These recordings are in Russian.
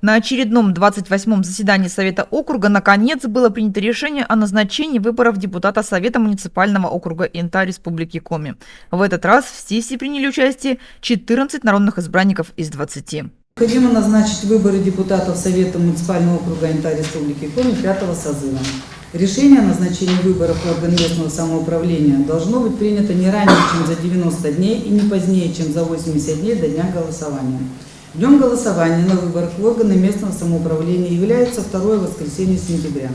На очередном 28-м заседании Совета округа наконец было принято решение о назначении выборов депутата Совета муниципального округа ИНТА Республики Коми. В этот раз в сессии приняли участие 14 народных избранников из 20. Необходимо назначить выборы депутатов Совета муниципального округа ИНТА Республики Коми 5-го созыва. Решение о назначении выборов в орган местного самоуправления должно быть принято не ранее, чем за 90 дней и не позднее, чем за 80 дней до дня голосования. Днем голосования на выборах в органы местного самоуправления является второе воскресенье сентября.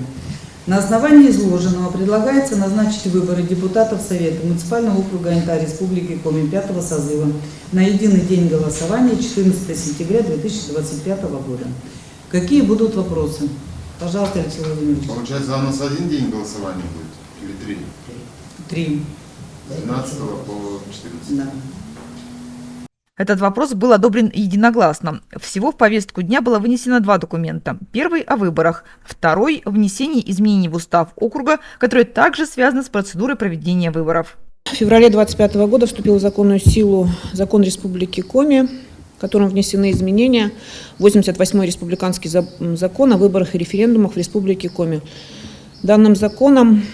На основании изложенного предлагается назначить выборы депутатов Совета муниципального округа ИНТА Республики Коми 5-го созыва на единый день голосования 14 сентября 2025 года. Какие будут вопросы? Пожалуйста, Алексей Владимирович. Получается, у нас один день голосования будет или 3? 3. С 12 по 14. Да. Этот вопрос был одобрен единогласно. Всего в повестку дня было вынесено 2 документа. Первый – о выборах. Второй – о внесении изменений в устав округа, который также связан с процедурой проведения выборов. В феврале 2025 года вступил в законную силу закон Республики Коми, в котором внесены изменения в 88-й республиканский закон о выборах и референдумах в Республике Коми. Данным законом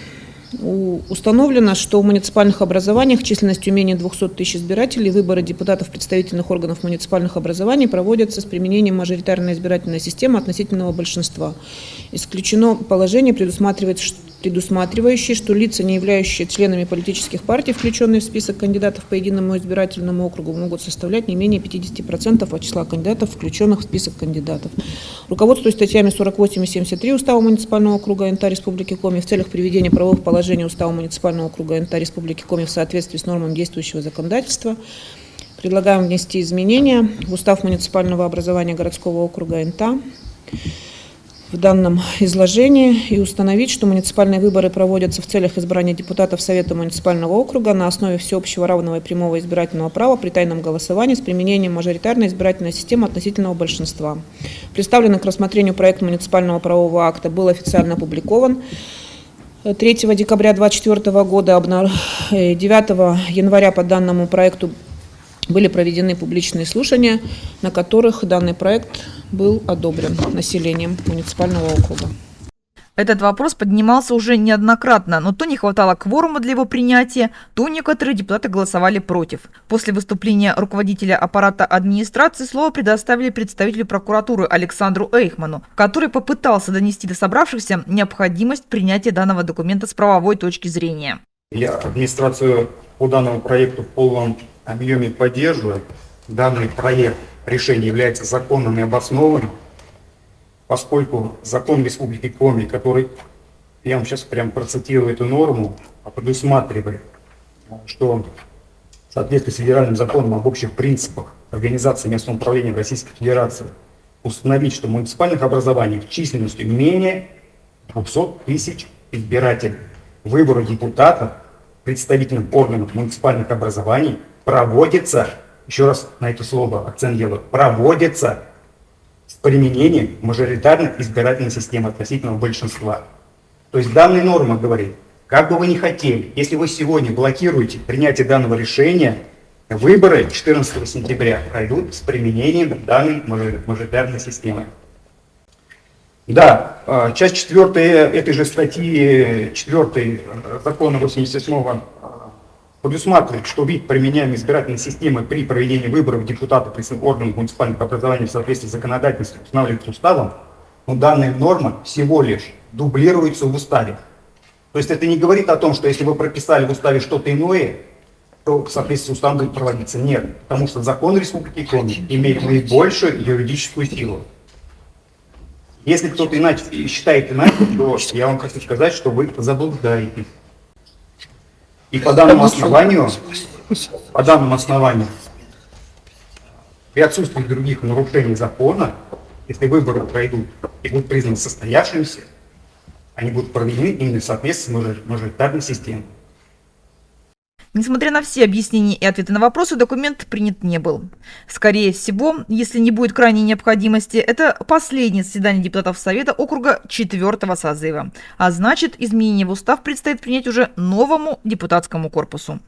установлено, что в муниципальных образованиях численностью менее 200 тысяч избирателей выборы депутатов представительных органов муниципальных образований проводятся с применением мажоритарной избирательной системы относительного большинства. Исключено положение, предусматривающее, что лица, не являющиеся членами политических партий, включенные в список кандидатов по единому избирательному округу, могут составлять не менее 50% от числа кандидатов, включенных в список кандидатов. Руководствуясь статьями 48 и 73 Устава муниципального округа ИНТА Республики Коми в целях приведения правовых положений Устава муниципального округа ИНТА Республики Коми в соответствии с нормами действующего законодательства, предлагаем внести изменения в Устав муниципального образования городского округа ИНТА в данном изложении и установить, что муниципальные выборы проводятся в целях избрания депутатов Совета муниципального округа на основе всеобщего равного и прямого избирательного права при тайном голосовании с применением мажоритарной избирательной системы относительного большинства. Представленный к рассмотрению проект муниципального правового акта был официально опубликован 3 декабря 2024 года, 9 января по данному проекту были проведены публичные слушания, на которых данный проект был одобрен населением муниципального округа. Этот вопрос поднимался уже неоднократно, но то не хватало кворума для его принятия, то некоторые депутаты голосовали против. После выступления руководителя аппарата администрации слово предоставили представителю прокуратуры Александру Эйхману, который попытался донести до собравшихся необходимость принятия данного документа с правовой точки зрения. Я администрацию по данному проекту в полном объеме поддерживаю. Данный проект решения является законным и обоснованным, поскольку закон Республики Коми, который, я вам сейчас прям процитирую эту норму, предусматривает, что в соответствии с федеральным законом об общих принципах организации местного управления в Российской Федерации установить, что в муниципальных образованиях численностью менее 200 тысяч избирателей выборы депутатов представительных органов муниципальных образований проводится, еще раз на это слово акцент делаю, проводится с применением мажоритарной избирательной системы относительного большинства. То есть данная норма говорит, как бы вы ни хотели, если вы сегодня блокируете принятие данного решения, выборы 14 сентября пройдут с применением данной мажоритарной системы. Да, часть 4 этой же статьи 4 закона 88 предусматривает, что вид применяемой избирательной системы при проведении выборов депутатов представительных органов муниципальных образований в соответствии с законодательством, устанавливается уставом, но данная норма всего лишь дублируется в уставе. То есть это не говорит о том, что если вы прописали в уставе что-то иное, то в соответствии с уставом будет проводиться. Нет, потому что закон Республики Коми имеет наибольшую юридическую силу. Если кто-то иначе считает иначе, то я вам хочу сказать, что вы заблуждаетесь. И по данному основанию, при отсутствии других нарушений закона, если выборы пройдут и будут признаны состоявшимися, они будут проведены именно в соответствии с мажоритарной системой. Несмотря на все объяснения и ответы на вопросы, документ принят не был. Скорее всего, если не будет крайней необходимости, это последнее заседание депутатов Совета округа 4-го созыва. А значит, изменения в устав предстоит принять уже новому депутатскому корпусу.